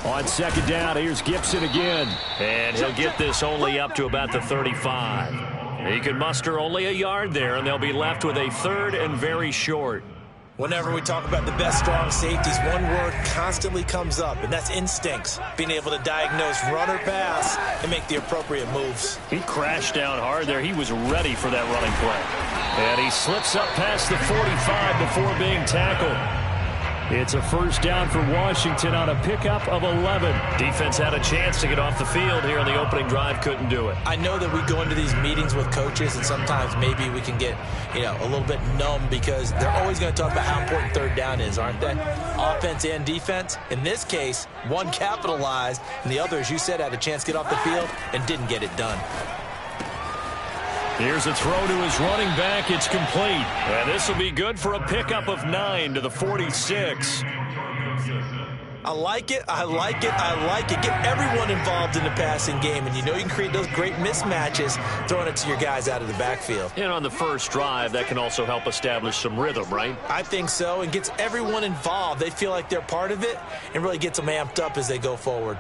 On second down, here's Gibson again. And he'll get this only up to about the 35. He can muster only a yard there, and they'll be left with a third and very short. Whenever we talk about the best strong safeties, one word constantly comes up, and that's instincts. Being able to diagnose run or pass and make the appropriate moves. He crashed down hard there. He was ready for that running play. And he slips up past the 45 before being tackled. It's a first down for Washington on a pickup of 11. Defense had a chance to get off the field here in the opening drive, couldn't do it. I know that we go into these meetings with coaches, and sometimes maybe we can get, a little bit numb because they're always going to talk about how important third down is, aren't they? Offense and defense. In this case, one capitalized, and the other, as you said, had a chance to get off the field and didn't get it done. Here's a throw to his running back. It's complete. And this will be good for a pickup of 9 to the 46. I like it. I like it. I like it. Get everyone involved in the passing game. And you can create those great mismatches throwing it to your guys out of the backfield. And on the first drive, that can also help establish some rhythm, right? I think so. And gets everyone involved. They feel like they're part of it and really gets them amped up as they go forward.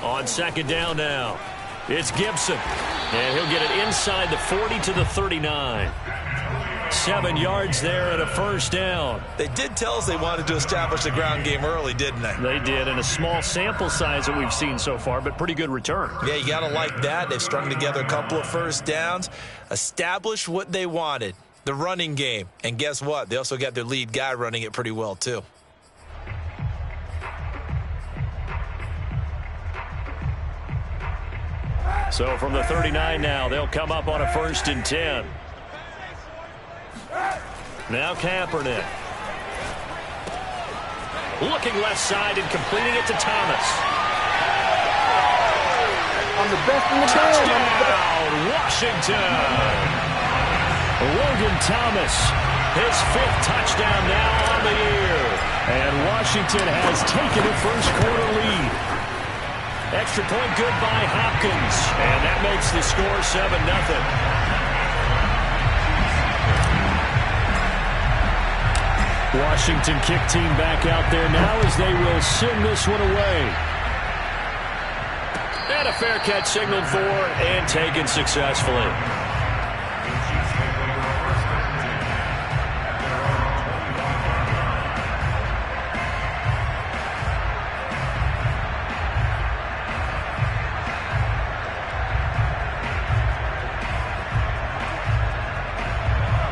On second down now, it's Gibson. And he'll get it inside the 40 to the 39. 7 yards there and a first down. They did tell us they wanted to establish the ground game early, didn't they? They did, and a small sample size that we've seen so far, but pretty good return. Yeah, you got to like that. They've strung together a couple of first downs, established what they wanted, the running game. And guess what? They also got their lead guy running it pretty well, too. So from the 39 now, they'll come up on a 1st and 10. Now Kaepernick. Looking left side and completing it to Thomas. I'm the best in the Touchdown, Washington. Logan Thomas, his 5th touchdown now on the year. And Washington has taken a first quarter lead. Extra point good by Hopkins. And that makes the score 7-0. Washington kick team back out there now as they will send this one away. And a fair catch signaled for and taken successfully.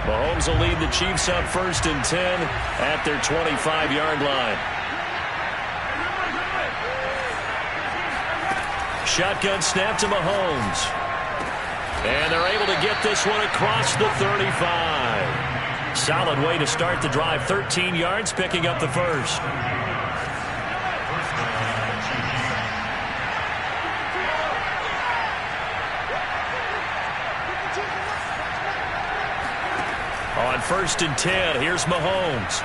Mahomes will lead the Chiefs up 1st and 10 at their 25-yard line. Shotgun snap to Mahomes. And they're able to get this one across the 35. Solid way to start the drive. 13 yards, picking up the first. On 1st and 10, here's Mahomes.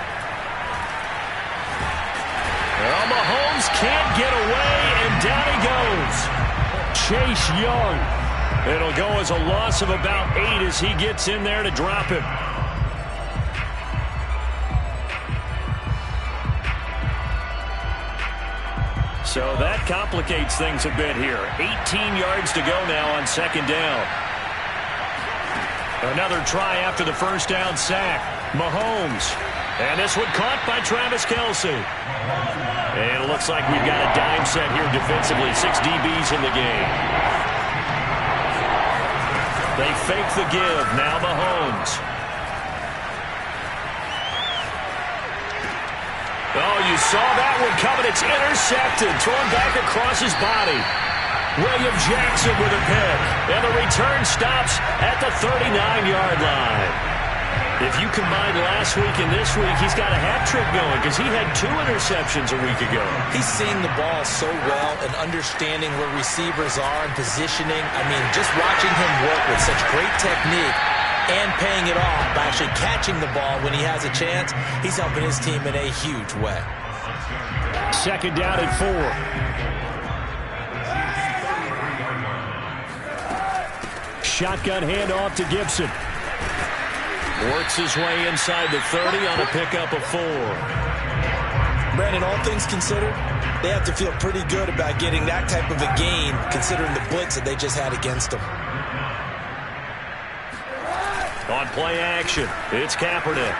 Well, Mahomes can't get away, and down he goes. Chase Young. It'll go as a loss of about 8 as he gets in there to drop him. So that complicates things a bit here. 18 yards to go now on 2nd down. Another try after the first down sack. Mahomes. And this one caught by Travis Kelce. And it looks like we've got a dime set here defensively. 6 DBs in the game. They fake the give. Now Mahomes. Oh, you saw that one coming. It's intercepted. Thrown back across his body. William Jackson with a pick. And the return stops at the 39-yard line. If you combine last week and this week, he's got a hat trick going because he had 2 interceptions a week ago. He's seeing the ball so well and understanding where receivers are and positioning. I mean, just watching him work with such great technique and paying it off by actually catching the ball when he has a chance, he's helping his team in a huge way. 2nd down and 4. shotgun handoff to Gibson. Works his way inside the 30 on a pickup of 4. Brandon, all things considered, they have to feel pretty good about getting that type of a gain considering the blitz that they just had against them. On play action, it's Kaepernick.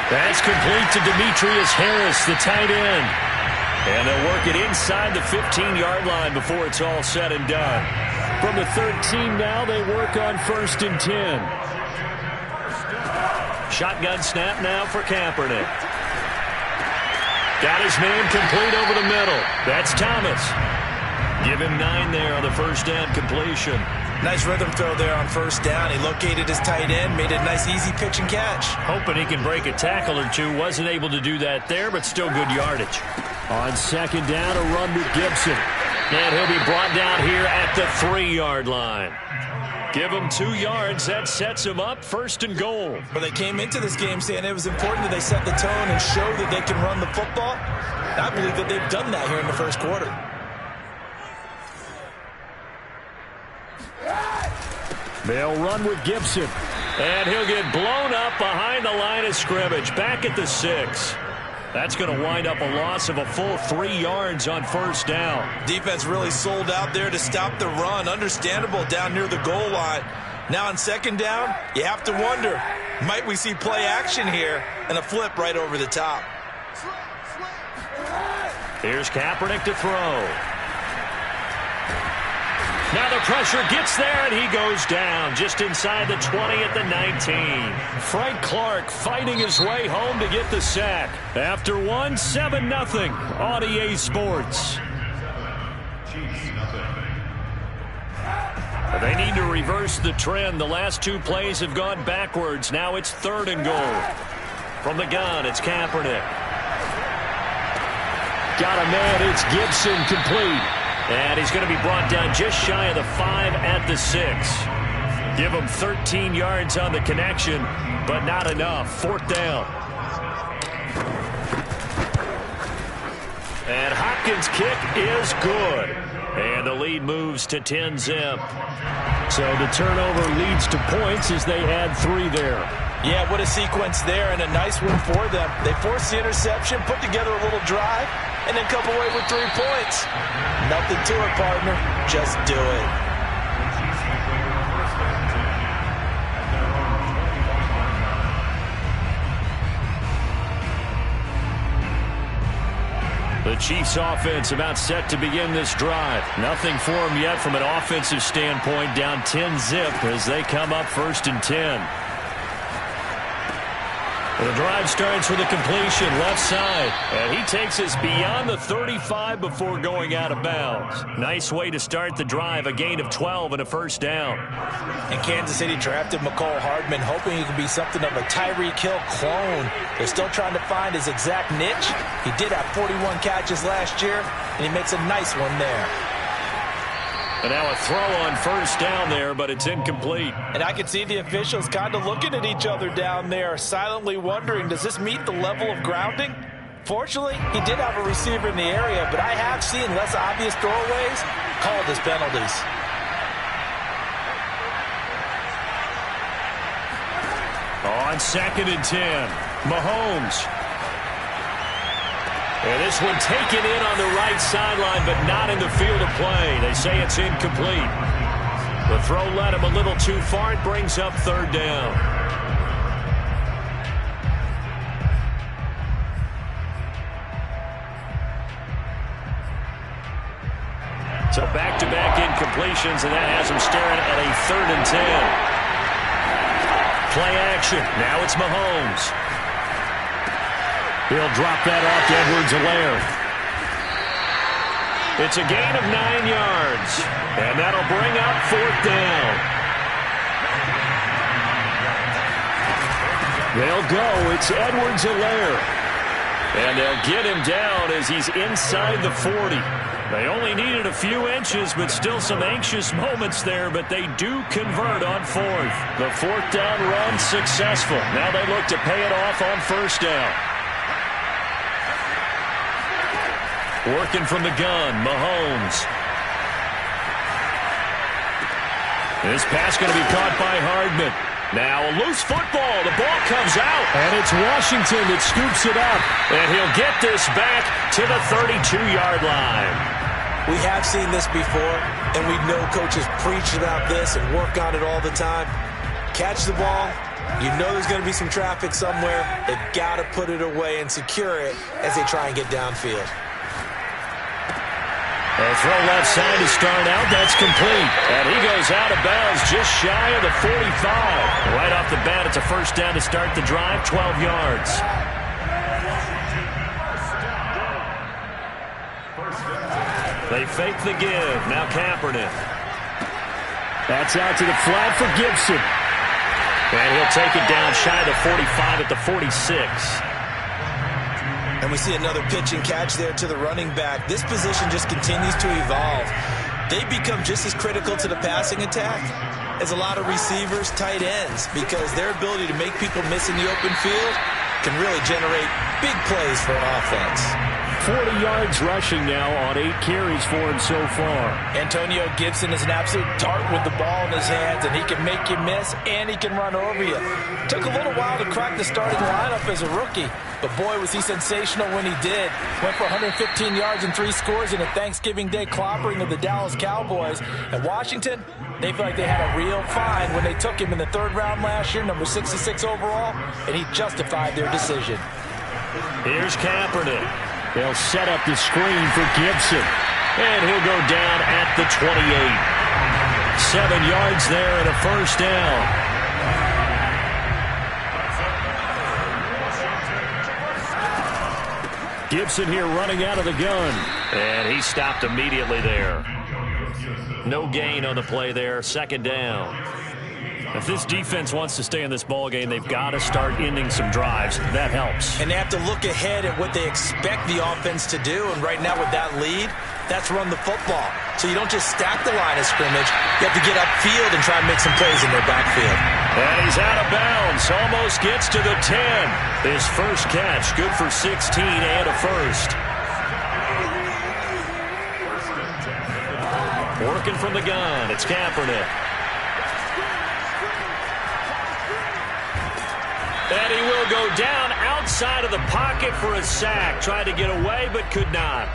Pass complete to Demetrius Harris, the tight end. And they'll work it inside the 15-yard line before it's all said and done. From the 13 now, they work on 1st and 10. Shotgun snap now for Kaepernick. Got his man complete over the middle. That's Thomas. Give him 9 there on the first down completion. Nice rhythm throw there on first down. He located his tight end, made a nice easy pitch and catch. Hoping he can break a tackle or two. Wasn't able to do that there, but still good yardage. On 2nd down, a run with Gibson. And he'll be brought down here at the 3-yard line. Give him 2 yards. That sets him up 1st and goal. But they came into this game saying it was important that they set the tone and show that they can run the football. I believe that they've done that here in the first quarter. They'll run with Gibson. And he'll get blown up behind the line of scrimmage. Back at the 6. That's going to wind up a loss of a full 3 yards on first down. Defense really sold out there to stop the run. Understandable down near the goal line. Now on 2nd down, you have to wonder, might we see play action here and a flip right over the top? Here's Kaepernick to throw. Now the pressure gets there, and he goes down just inside the 20 at the 19. Frank Clark fighting his way home to get the sack. After 7-0 on EA Sports. They need to reverse the trend. The last 2 plays have gone backwards. Now it's 3rd and goal. From the gun, it's Kaepernick. Got a man, it's Gibson, complete. And he's going to be brought down just shy of the 5 at the 6. Give him 13 yards on the connection, but not enough. 4th down. And Hopkins' kick is good. And the lead moves to 10-zip. So the turnover leads to points as they add 3 there. Yeah, what a sequence there, and a nice one for them. They forced the interception, put together a little drive, and then come away with 3 points. Nothing to it, partner. Just do it. The Chiefs offense about set to begin this drive. Nothing for them yet from an offensive standpoint, down 10-zip as they come up 1st and 10. The drive starts with a completion left side, and he takes us beyond the 35 before going out of bounds. Nice way to start the drive, a gain of 12 and a 1st down. And Kansas City drafted McCole Hardman, hoping he could be something of a Tyreek Hill clone. They're still trying to find his exact niche. He did have 41 catches last year, and he makes a nice one there. And now a throw on 1st down there, but it's incomplete. And I can see the officials kind of looking at each other down there, silently wondering, does this meet the level of grounding? Fortunately, he did have a receiver in the area, but I have seen less obvious throwaways called as penalties. On 2nd and 10, Mahomes. And this one taken in on the right sideline, but not in the field of play. They say it's incomplete. The throw led him a little too far. It brings up 3rd down. So back-to-back incompletions, and that has him staring at a 3rd and 10. Play action. Now it's Mahomes. He'll drop that off to Edwards-Helaire. It's a gain of 9 yards, and that'll bring up 4th down. They'll go. It's Edwards-Helaire. And they'll get him down as he's inside the 40. They only needed a few inches, but still some anxious moments there, but they do convert on 4th. The 4th down run successful. Now they look to pay it off on 1st down. Working from the gun, Mahomes. This pass going to be caught by Hardman. Now a loose football. The ball comes out. And it's Washington that scoops it up. And he'll get this back to the 32-yard line. We have seen this before, and we know coaches preach about this and work on it all the time. Catch the ball. You know there's going to be some traffic somewhere. They've got to put it away and secure it as they try and get downfield. A throw left side to start out. That's complete. And he goes out of bounds just shy of the 45. Right off the bat, it's a first down to start the drive, 12 yards. They fake the give. Now Kaepernick. That's out to the flat for Gibson. And he'll take it down shy of the 45 at the 46. And we see another pitch and catch there to the running back. This position just continues to evolve. They become just as critical to the passing attack as a lot of receivers, tight ends, because their ability to make people miss in the open field can really generate big plays for an offense. 40 yards rushing now on 8 carries for him so far. Antonio Gibson is an absolute dart with the ball in his hands, and he can make you miss, and he can run over you. Took a little while to crack the starting lineup as a rookie, but boy, was he sensational when he did. Went for 115 yards and 3 scores in a Thanksgiving Day clobbering of the Dallas Cowboys. And Washington, they feel like they had a real find when they took him in the 3rd round last year, number 66 overall, and he justified their decision. Here's Kaepernick. They'll set up the screen for Gibson. And he'll go down at the 28. 7 yards there and a first down. Gibson here running out of the gun. And he stopped immediately there. No gain on the play there. 2nd down. If this defense wants to stay in this ballgame, they've got to start ending some drives. That helps. And they have to look ahead at what they expect the offense to do. And right now with that lead, that's run the football. So you don't just stack the line of scrimmage. You have to get upfield and try and make some plays in their backfield. And he's out of bounds. Almost gets to the 10. His first catch, good for 16 and a first. Working from the gun, it's Kaepernick. And he will go down outside of the pocket for a sack. Tried to get away, but could not.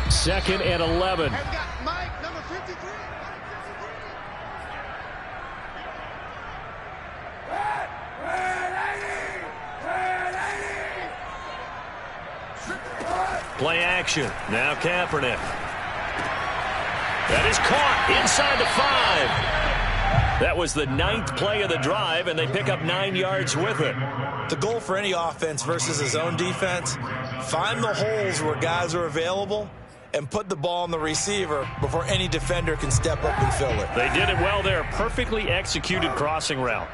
Second and 11. Play action. Now Kaepernick. That is caught inside the 5. That was the 9th play of the drive, and they pick up 9 yards with it. The goal for any offense versus his own defense, find the holes where guys are available and put the ball on the receiver before any defender can step up and fill it. They did it well there. Perfectly executed crossing route.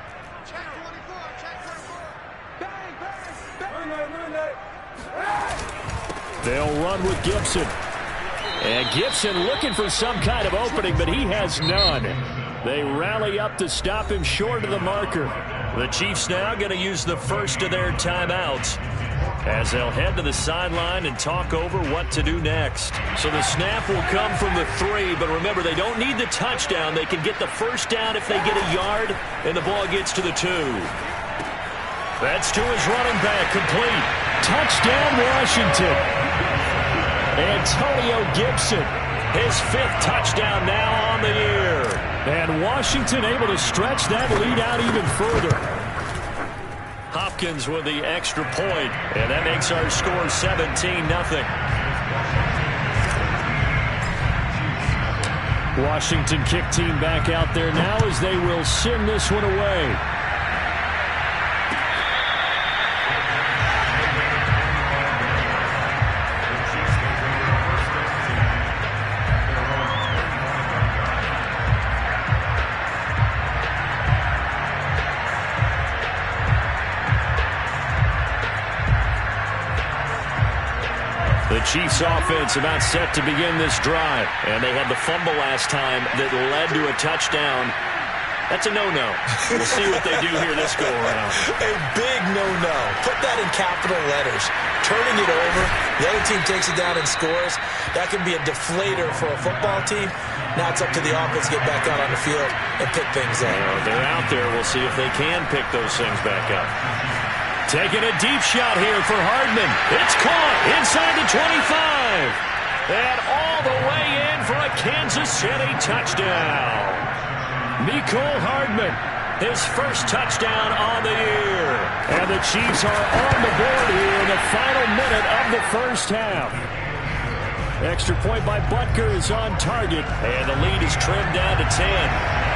They'll run with Gibson. And Gibson looking for some kind of opening, but he has none. They rally up to stop him short of the marker. The Chiefs now going to use the first of their timeouts as they'll head to the sideline and talk over what to do next. So the snap will come from the 3, but remember, they don't need the touchdown. They can get the first down if they get a yard, and the ball gets to the 2. That's to his running back, complete. Touchdown, Washington. Antonio Gibson, his 5th touchdown now on the year. And Washington able to stretch that lead out even further. Hopkins with the extra point, and that makes our score 17-0. Washington kick team back out there now as they will send this one away. The Chiefs offense about set to begin this drive. And they had the fumble last time that led to a touchdown. That's a no-no. We'll see what they do here this go-around. A big no-no. Put that in capital letters. Turning it over, the other team takes it down and scores. That can be a deflator for a football team. Now it's up to the offense to get back out on the field and pick things up. They're out there. We'll see if they can pick those things back up. Taking a deep shot here for Hardman. It's caught inside the 25. And all the way in for a Kansas City touchdown. Mecole Hardman, his first touchdown on the year. And the Chiefs are on the board here in the final minute of the first half. Extra point by Butker is on target. And the lead is trimmed down to 10.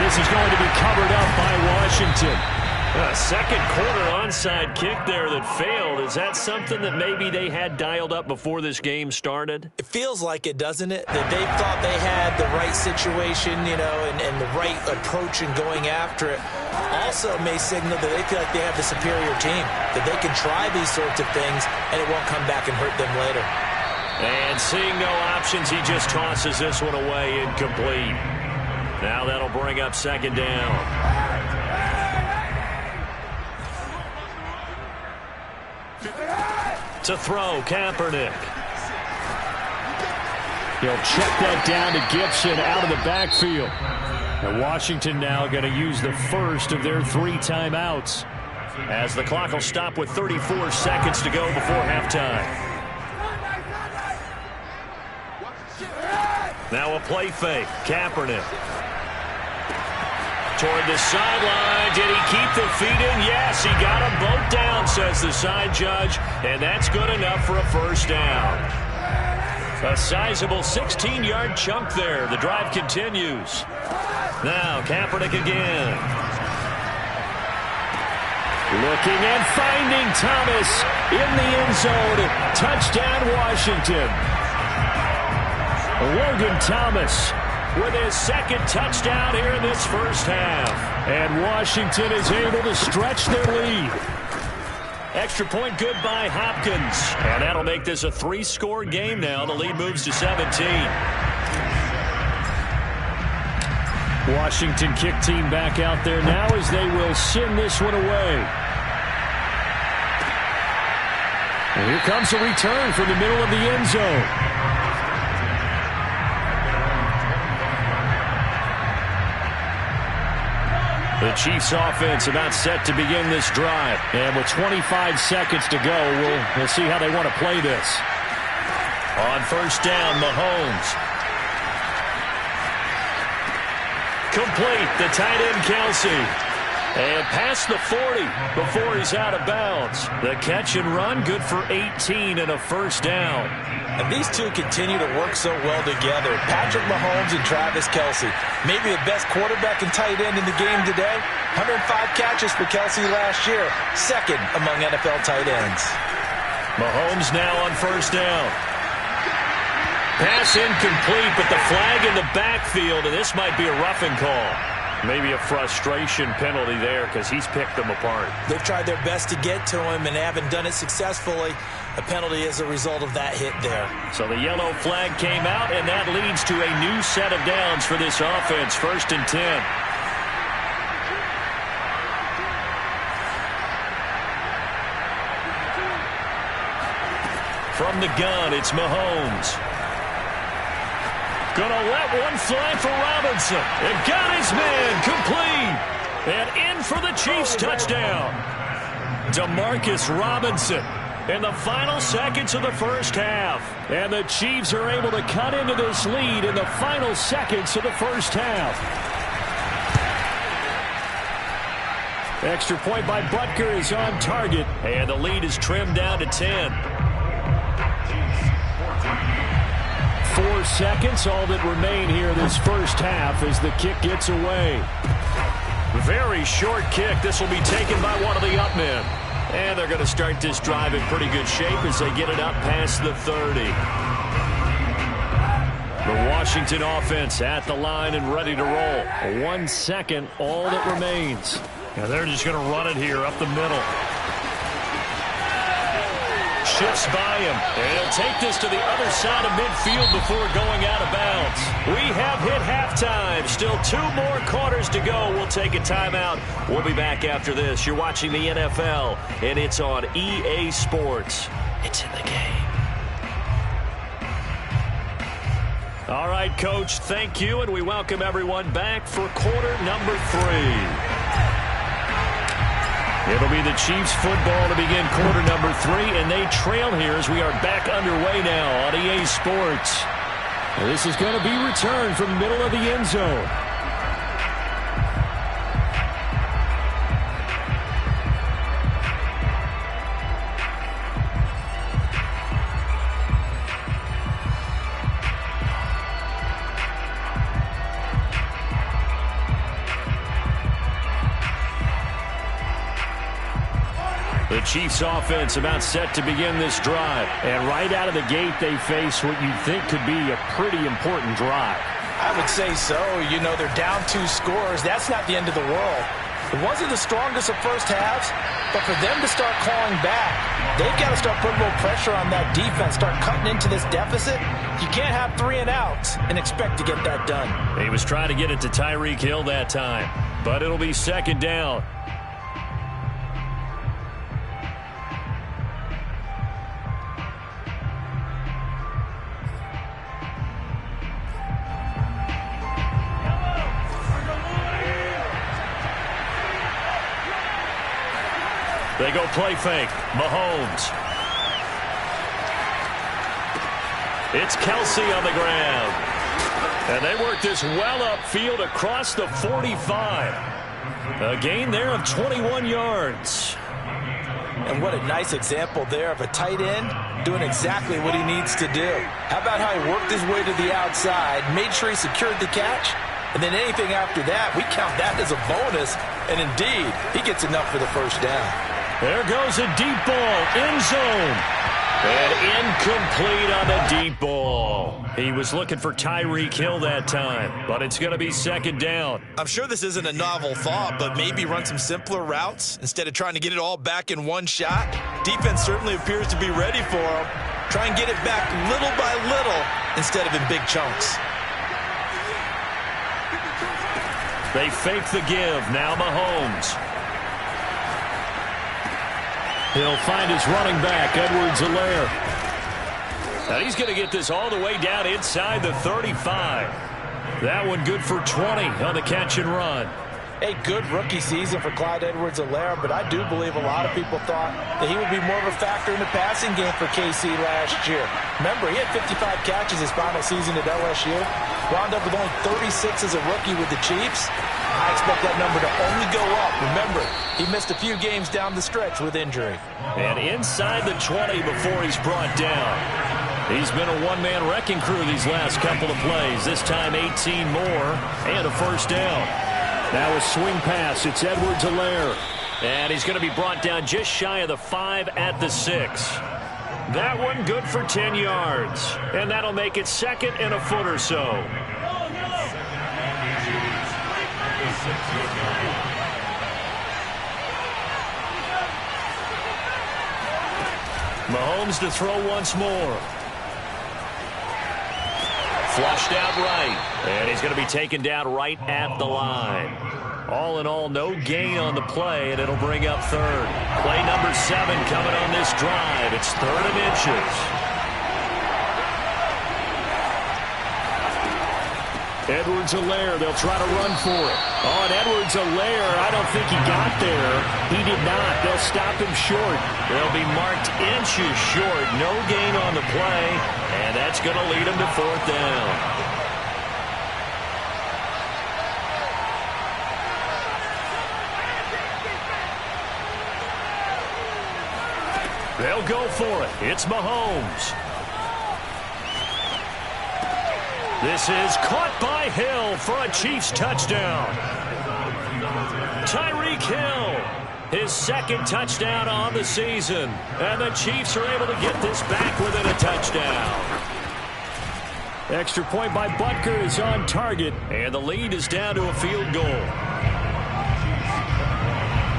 This is going to be covered up by Washington. Second quarter onside kick there that failed. Is that something that maybe they had dialed up before this game started? It feels like it, doesn't it? That they thought they had the right situation, you know, and the right approach in going after it. Also may signal that they feel like they have the superior team, that they can try these sorts of things and it won't come back and hurt them later. And seeing no options, he just tosses this one away incomplete. Now that'll bring up second down. To throw, Kaepernick. He'll check that down to Gibson out of the backfield. And Washington now going to use the first of their 3 timeouts. As the clock will stop with 34 seconds to go before halftime. Now a play fake, Kaepernick. Toward the sideline. Did he keep the feet in? Yes, he got them both down, says the side judge. And that's good enough for a first down. A sizable 16-yard chunk there. The drive continues. Now Kaepernick again. Looking and finding Thomas in the end zone. Touchdown, Washington. Logan Thomas with his second touchdown here in this first half. And Washington is able to stretch their lead. Extra point good by Hopkins. And that'll make this a 3-score game now. The lead moves to 17. Washington kick team back out there now as they will send this one away. And here comes a return from the middle of the end zone. The Chiefs offense about set to begin this drive. And with 25 seconds to go, we'll see how they want to play this. On first down, Mahomes. Complete, the tight end Kelsey. And past the 40 before he's out of bounds. The catch and run, good for 18 and a first down. And these two continue to work so well together. Patrick Mahomes and Travis Kelsey. Maybe the best quarterback and tight end in the game today. 105 catches for Kelsey last year. Second among NFL tight ends. Mahomes now on first down. Pass incomplete, but the flag in the backfield, and this might be a roughing call. Maybe a frustration penalty there because he's picked them apart. They've tried their best to get to him and haven't done it successfully. A penalty as a result of that hit there. So the yellow flag came out, and that leads to a new set of downs for this offense. First and 10. From the gun, it's Mahomes. Gonna let one fly for Robinson. And got his man complete. And in for the Chiefs touchdown. Demarcus Robinson in the final seconds of the first half. And the Chiefs are able to cut into this lead in the final seconds of the first half. Extra point by Butker is on target. And the lead is trimmed down to 10. 4 seconds, all that remain here this first half as the kick gets away. Very short kick. This will be taken by one of the up men. And they're going to start this drive in pretty good shape as they get it up past the 30. The Washington offense at the line and ready to roll. 1 second, all that remains. And they're just going to run it here up the middle. shifts by him. And he'll take this to the other side of midfield before going out of bounds. We have hit halftime. Still 2 more quarters to go. We'll take a timeout. We'll be back after this. You're watching the NFL, and it's on EA Sports. It's in the game. All right, Coach, thank you, and we welcome everyone back for quarter number 3. It'll be the Chiefs football to begin quarter number 3, and they trail here as we are back underway now on EA Sports. And this is going to be returned from the middle of the end zone. The Chiefs offense about set to begin this drive. And right out of the gate, they face what you think could be a pretty important drive. I would say so. You know, they're down 2 scores. That's not the end of the world. It wasn't the strongest of first halves, but for them to start clawing back, they've got to start putting a little pressure on that defense, start cutting into this deficit. You can't have 3 and outs and expect to get that done. He was trying to get it to Tyreek Hill that time, but it'll be second down. They go play fake. Mahomes. It's Kelsey on the ground. And they work this well upfield across the 45. A gain there of 21 yards. And what a nice example there of a tight end doing exactly what he needs to do. How about how he worked his way to the outside, made sure he secured the catch, and then anything after that, we count that as a bonus. And indeed, he gets enough for the first down. There goes a deep ball, end zone. And incomplete on the deep ball. He was looking for Tyreek Hill that time, but it's going to be second down. I'm sure this isn't a novel thought, but maybe run some simpler routes instead of trying to get it all back in one shot. Defense certainly appears to be ready for him. Try and get it back little by little instead of in big chunks. They fake the give. Now Mahomes. He'll find his running back, Edwards-Helaire. Now he's going to get this all the way down inside the 35. That one good for 20 on the catch and run. A good rookie season for Clyde Edwards-Helaire, but I do believe a lot of people thought that he would be more of a factor in the passing game for KC last year. Remember, he had 55 catches his final season at LSU. Wound up with only 36 as a rookie with the Chiefs. I expect that number to only go up. Remember, he missed a few games down the stretch with injury. And inside the 20 before he's brought down. He's been a one-man wrecking crew these last couple of plays. This time 18 more and a first down. Now a swing pass. It's Edwards-Helaire. And he's going to be brought down just shy of the 5 at the 6. That one good for 10 yards. And that'll make it second and a foot or so. Mahomes to throw once more. Flushed out right. And he's going to be taken down right at the line. All in all, no gain on the play, and it'll bring up third. Play number 7 coming on this drive. It's 3rd and inches. Edwards-Helaire, they'll try to run for it. Oh, and Edwards-Helaire, I don't think he got there. He did not. They'll stop him short. They'll be marked inches short. No gain on the play, and that's going to lead him to 4th down. They'll go for it. It's Mahomes. This is caught by Hill for a Chiefs touchdown. Tyreek Hill, his 2nd touchdown on the season. And the Chiefs are able to get this back within a touchdown. Extra point by Butker is on target, and the lead is down to a field goal.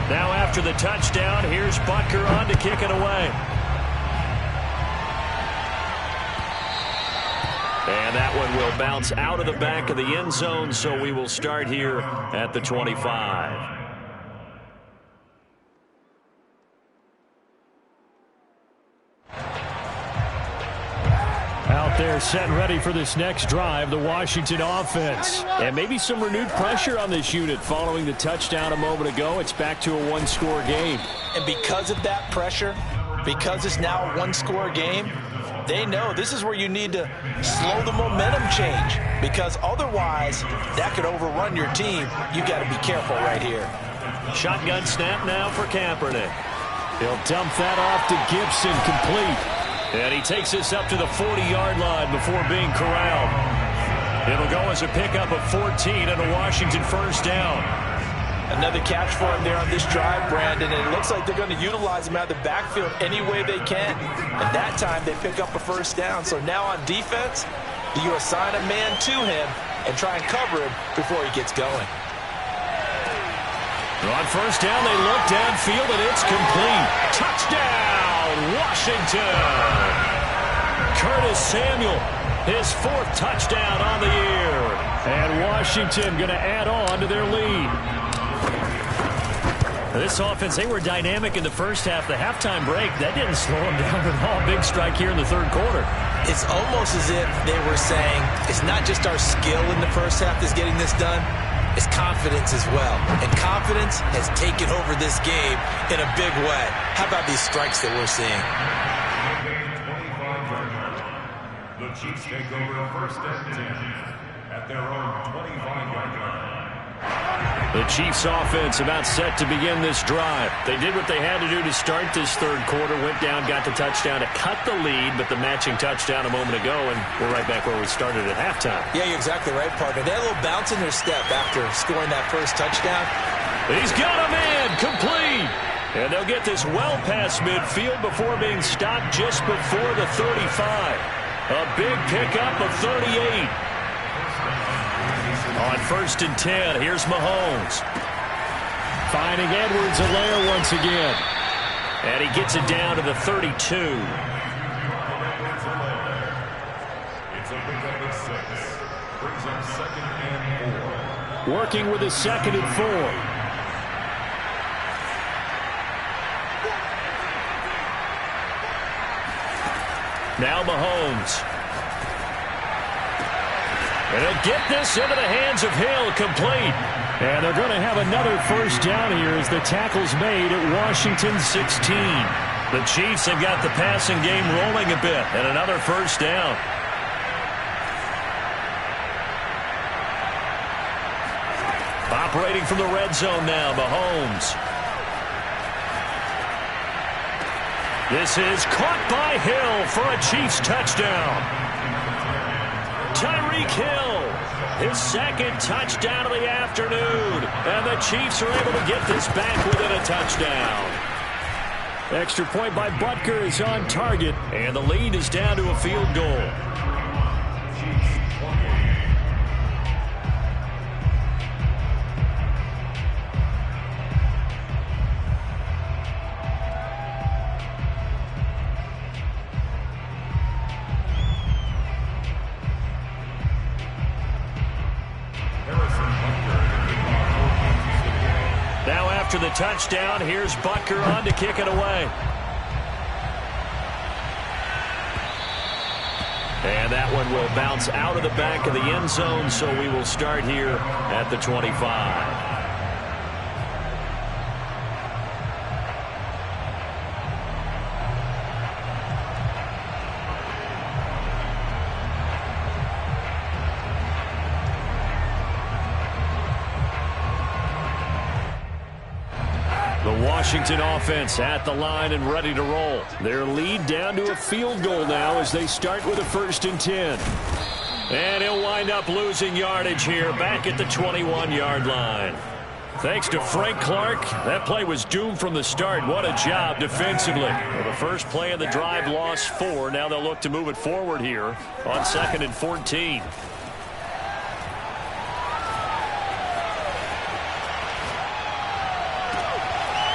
Now after the touchdown, here's Butker on to kick it away. And that one will bounce out of the back of the end zone, so we will start here at the 25. Out there set and ready for this next drive, the Washington offense. And maybe some renewed pressure on this unit following the touchdown a moment ago. It's back to a one-score game. And because of that pressure, because it's now a one-score game, they know this is where you need to slow the momentum change, because otherwise that could overrun your team. You got to be careful right here. Shotgun snap now for Kaepernick. He'll dump that off to Gibson, complete. And he takes this up to the 40-yard line before being corralled. It'll go as a pickup of 14 and a Washington first down. Another catch for him there on this drive, Brandon, and it looks like they're going to utilize him out of the backfield any way they can. And that time they pick up a first down. So now on defense, do you assign a man to him and try and cover him before he gets going? On first down, they look downfield, and it's complete. Touchdown, Washington! Curtis Samuel, his fourth touchdown on the year. And Washington going to add on to their lead. This offense, they were dynamic in the first half. The halftime break, that didn't slow them down at all. Big strike here in the third quarter. It's almost as if they were saying, it's not just our skill in the first half that's getting this done, it's confidence as well. And confidence has taken over this game in a big way. How about these strikes that we're seeing? The Chiefs take over first and 10 at their own 25-yard line. The Chiefs offense about set to begin this drive. They did what they had to do to start this third quarter, went down, got the touchdown to cut the lead, but the matching touchdown a moment ago, and we're right back where we started at halftime. Yeah, you're exactly right, partner. They had a little bounce in their step after scoring that first touchdown. He's got a man, complete. And they'll get this well past midfield before being stopped just before the 35. A big pickup of 38. On first and 10, here's Mahomes. Finding Edwards-Helaire once again. And he gets it down to the 32. It's a pickup of 6. Brings up second and 4. Working with a second and 4. Now Mahomes. And he'll get this into the hands of Hill, complete. And they're going to have another first down here as the tackle's made at Washington 16. The Chiefs have got the passing game rolling a bit, and another first down. Operating from the red zone now, Mahomes. This is caught by Hill for a Chiefs touchdown. Tyreek Hill, his second touchdown of the afternoon. And the Chiefs are able to get this back within a touchdown. Extra point by Butker is on target. And the lead is down to a field goal. After the touchdown, here's Butker on to kick it away. And that one will bounce out of the back of the end zone, so we will start here at the 25. Washington offense at the line and ready to roll. Their lead down to a field goal now as they start with a first and 10. And he'll wind up losing yardage here back at the 21-yard line. Thanks to Frank Clark, that play was doomed from the start. What a job defensively. Well, the first play of the drive lost 4. Now they'll look to move it forward here on second and 14.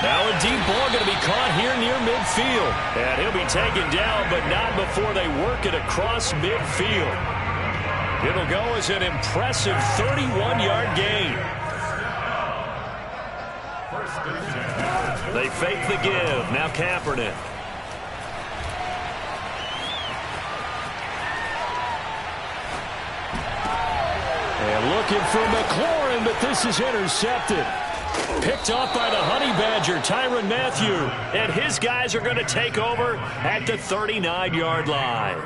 Now a deep ball going to be caught here near midfield. And he'll be taken down, but not before they work it across midfield. It'll go as an impressive 31-yard gain. They fake the give. Now Kaepernick. And looking for McLaurin, but this is intercepted. Picked off by the Honey Badger, Tyrann Mathieu. And his guys are going to take over at the 39-yard line.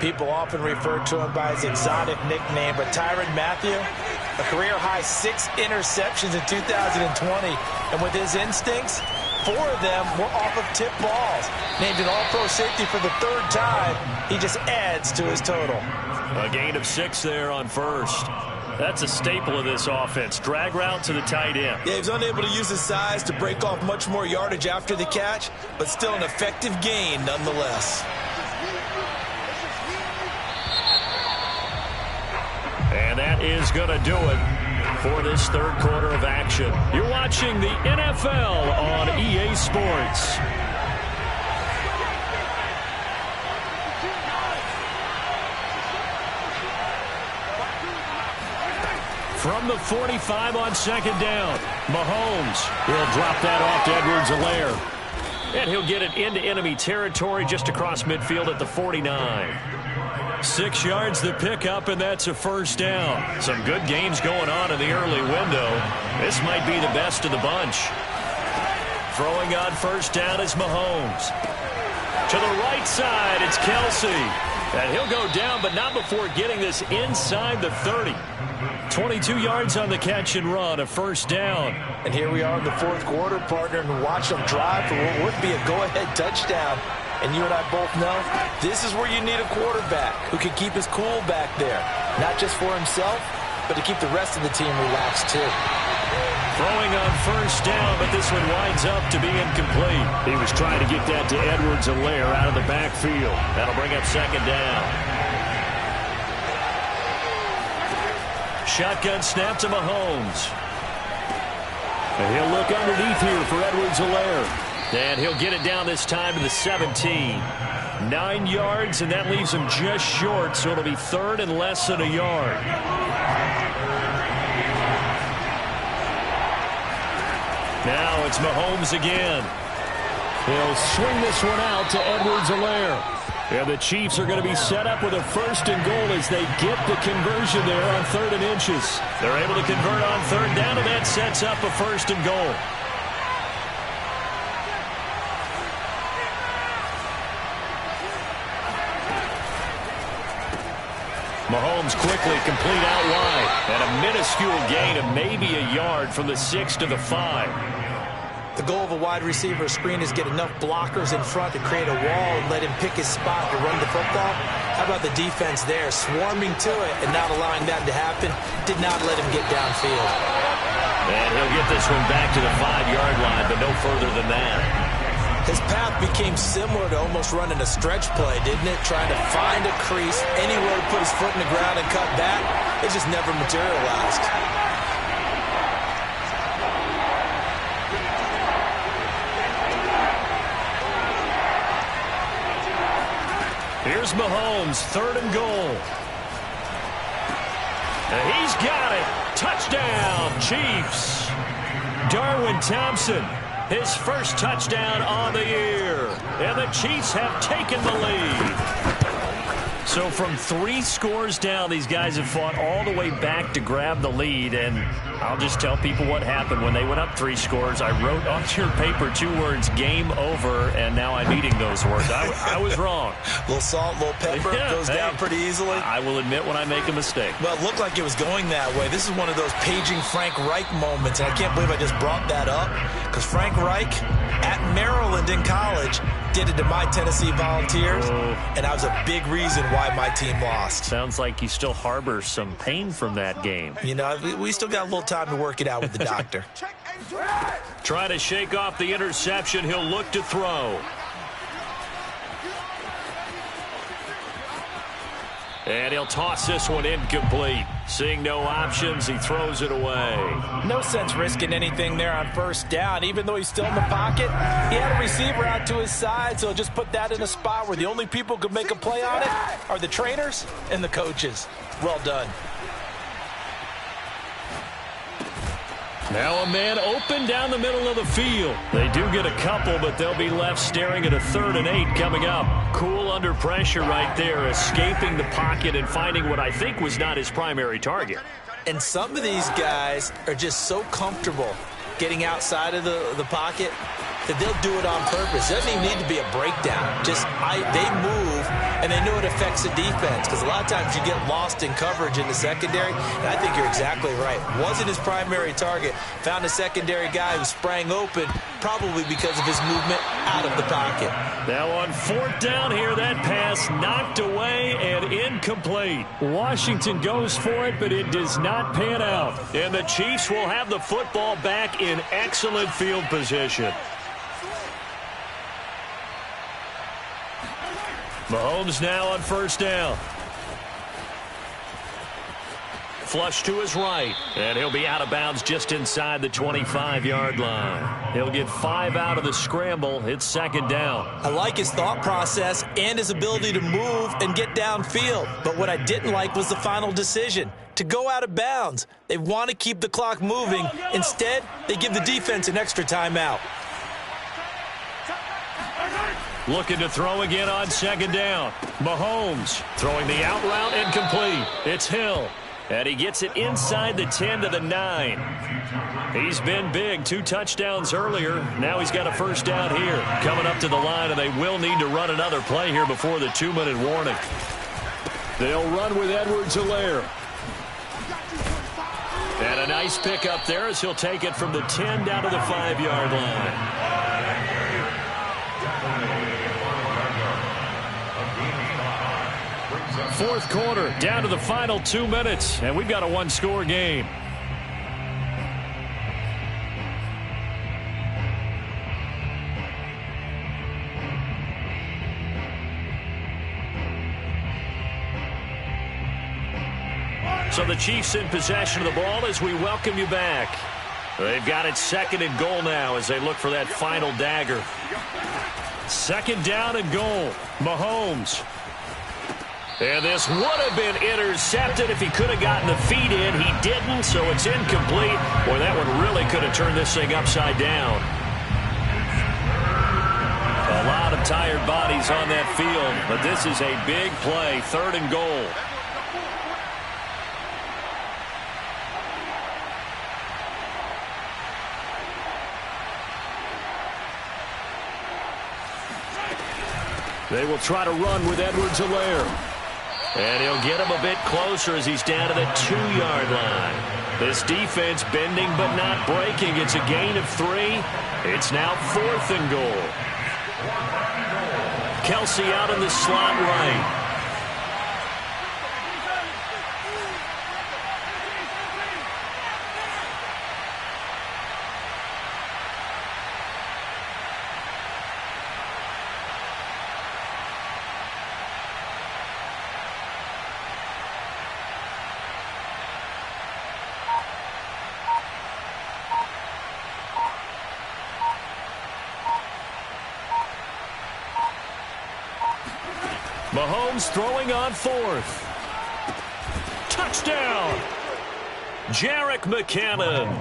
People often refer to him by his exotic nickname, but Tyrann Mathieu, a career-high 6 interceptions in 2020. And with his instincts, 4 of them were off of tip balls. Named an all-pro safety for the 3rd time, he just adds to his total. A gain of 6 there on first. That's a staple of this offense. Drag route to the tight end. Yeah, he was unable to use his size to break off much more yardage after the catch, but still an effective gain nonetheless. And that is going to do it for this 3rd quarter of action. You're watching the NFL on EA Sports. From the 45 on 2nd down, Mahomes. He'll drop that off to Edwards-Helaire. And he'll get it into enemy territory just across midfield at the 49. 6 yards the pickup, and that's a 1st down. Some good games going on in the early window. This might be the best of the bunch. Throwing on 1st down is Mahomes. To the right side, it's Kelsey. And he'll go down, but not before getting this inside the 30. 22 yards on the catch and run, a 1st down. And here we are in the 4th quarter, partner, and watch them drive for what would be a go-ahead touchdown. And you and I both know this is where you need a quarterback who can keep his cool back there. Not just for himself, but to keep the rest of the team relaxed too. Throwing on 1st down, but this one winds up to be incomplete. He was trying to get that to Edwards-Helaire out of the backfield. That'll bring up 2nd down. Shotgun snap to Mahomes. And he'll look underneath here for Edwards-Helaire. And he'll get it down this time to the 17. 9 yards, and that leaves him just short, so it'll be 3rd and less than a yard. Now it's Mahomes again. He'll swing this one out to Edwards-Helaire. And the Chiefs are going to be set up with a 1st and goal as they get the conversion there on 3rd and inches. They're able to convert on 3rd down, and that sets up a 1st and goal. Mahomes quickly complete out wide. And a minuscule gain of maybe a yard from the 6 to the 5. The goal of a wide receiver screen is get enough blockers in front to create a wall and let him pick his spot to run the football. How about the defense there, swarming to it and not allowing that to happen? Did not let him get downfield. And he'll get this one back to the 5-yard line, but no further than that. His path became similar to almost running a stretch play, didn't it? Trying to find a crease, anywhere to put his foot in the ground and cut back. It just never materialized. Here's Mahomes, 3rd and goal. And he's got it. Touchdown, Chiefs. Darwin Thompson, his 1st touchdown on the year. And the Chiefs have taken the lead. So from 3 scores down, these guys have fought all the way back to grab the lead. And I'll just tell people what happened when they went up 3 scores. I wrote on your paper 2 words, game over, and now I'm eating those words. I was wrong. A little salt, a little pepper, goes down pretty easily. I will admit when I make a mistake. Well, it looked like it was going that way. This is one of those paging Frank Reich moments, and I can't believe I just brought that up, because Frank Reich at Maryland in college did it to my Tennessee Volunteers, and that was a big reason why my team lost. Sounds like you still harbor some pain from that game. You know, we still got a little time to work it out with the doctor. Try to shake off the interception. He'll look to throw. And he'll toss this one incomplete. Seeing no options, he throws it away. No sense risking anything there on first down. Even though he's still in the pocket, he had a receiver out to his side, so he'll just put that in a spot where the only people who could make a play on it are the trainers and the coaches. Well done. Now a man open down the middle of the field. They do get a couple, but they'll be left staring at a 3rd and 8 coming up. Cool under pressure right there, escaping the pocket and finding what I think was not his primary target. And some of these guys are just so comfortable getting outside of the pocket that they'll do it on purpose. It doesn't even need to be a breakdown. Just they move, and they know it affects the defense, because a lot of times you get lost in coverage in the secondary, and I think you're exactly right. Wasn't his primary target. Found a secondary guy who sprang open, probably because of his movement out of the pocket. Now on 4th down here, that pass knocked away and incomplete. Washington goes for it, but it does not pan out. And the Chiefs will have the football back in excellent field position. Mahomes now on 1st down. Flush to his right, and he'll be out of bounds just inside the 25-yard line. He'll get 5 out of the scramble. It's 2nd down. I like his thought process and his ability to move and get downfield. But what I didn't like was the final decision, to go out of bounds. They want to keep the clock moving. Instead, they give the defense an extra timeout. Looking to throw again on 2nd down. Mahomes throwing the out route incomplete. It's Hill. And he gets it inside the 10 to the 9. He's been big. 2 touchdowns earlier. Now he's got a 1st down here. Coming up to the line, and they will need to run another play here before the 2-minute warning. They'll run with Edwards-Helaire. And a nice pickup there as he'll take it from the 10 down to the 5-yard line. 4th quarter, down to the final 2 minutes, and we've got a 1-score game. So the Chiefs in possession of the ball as we welcome you back. They've got it 2nd and goal now as they look for that final dagger. 2nd down and goal. Mahomes. And this would have been intercepted if he could have gotten the feet in. He didn't, so it's incomplete. Boy, that one really could have turned this thing upside down. A lot of tired bodies on that field, but this is a big play, 3rd and goal. They will try to run with Edwards-Helaire. And he'll get him a bit closer as he's down to the 2-yard line. This defense bending but not breaking. It's a gain of 3. It's now 4th and goal. Kelsey out in the slot right. Mahomes throwing on 4th. Touchdown! Jerick McKinnon.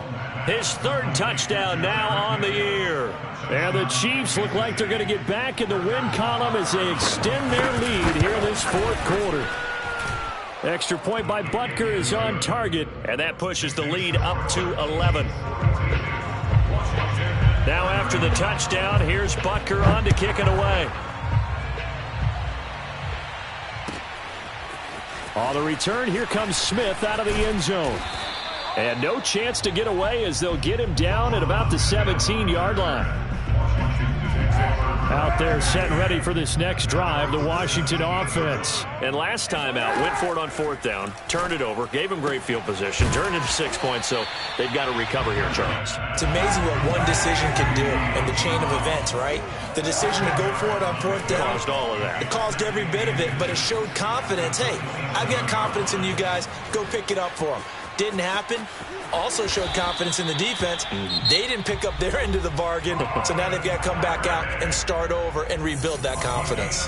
His 3rd touchdown now on the year. And the Chiefs look like they're going to get back in the win column as they extend their lead here in this 4th quarter. Extra point by Butker is on target, and that pushes the lead up to 11. Now after the touchdown, here's Butker on to kick it away. On the return, here comes Smith out of the end zone. And no chance to get away as they'll get him down at about the 17-yard line. Out there set and ready for this next drive, the Washington offense. And last time out, went for it on 4th down, turned it over, gave them great field position, turned into 6 points, so they've got to recover here, Charles. It's amazing what one decision can do in the chain of events, right? The decision to go for it on 4th down. Caused all of that. It caused every bit of it, but it showed confidence. Hey, I've got confidence in you guys. Go pick it up for them. Didn't happen. Also showed confidence in the defense. They didn't pick up their end of the bargain, so now they've got to come back out and start over and rebuild that confidence.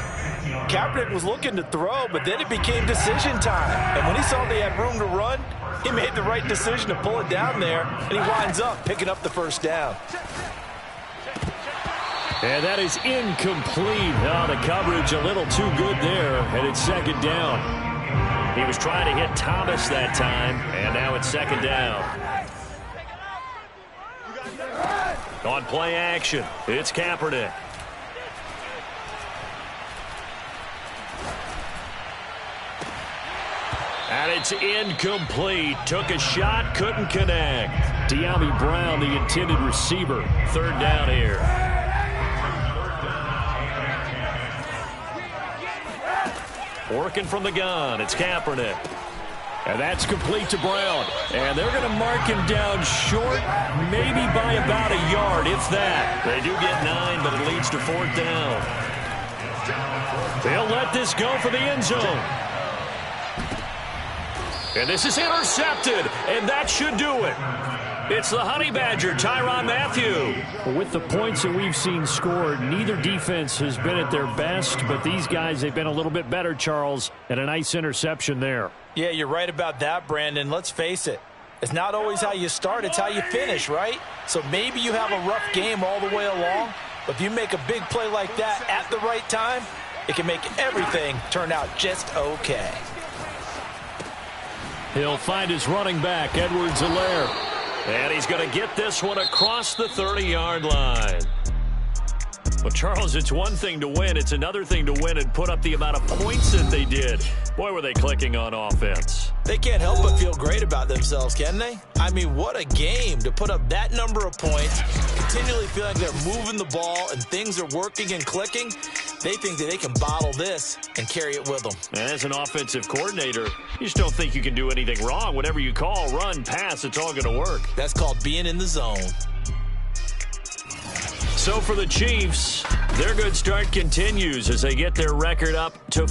Kaepernick was looking to throw, but then it became decision time. And when he saw they had room to run, he made the right decision to pull it down there, and he winds up picking up the first down. And that is incomplete. Oh, the coverage a little too good there, and it's 2nd down. He was trying to hit Thomas that time, and now it's 2nd down. On play action, it's Kaepernick. And it's incomplete. Took a shot, couldn't connect. De'Ami Brown, the intended receiver. 3rd down here. Working from the gun, it's Kaepernick. And that's complete to Brown. And they're going to mark him down short, maybe by about a yard, if that. They do get 9, but it leads to 4th down. They'll let this go for the end zone. And this is intercepted, and that should do it. It's the Honey Badger, Tyrann Mathieu. With the points that we've seen scored, neither defense has been at their best, but these guys, they've been a little bit better, Charles, and a nice interception there. Yeah, you're right about that, Brandon. Let's face it. It's not always how you start, it's how you finish, right? So maybe you have a rough game all the way along, but if you make a big play like that at the right time, it can make everything turn out just okay. He'll find his running back, Edwards-Helaire. And he's going to get this one across the 30-yard line. Well, Charles, it's one thing to win. It's another thing to win and put up the amount of points that they did. Boy, were they clicking on offense. They can't help but feel great about themselves, can they? I mean, what a game to put up that number of points, continually feeling they're moving the ball and things are working and clicking. They think that they can bottle this and carry it with them. As an offensive coordinator, you just don't think you can do anything wrong. Whatever you call, run, pass, it's all going to work. That's called being in the zone. So for the Chiefs, their good start continues as they get their record up to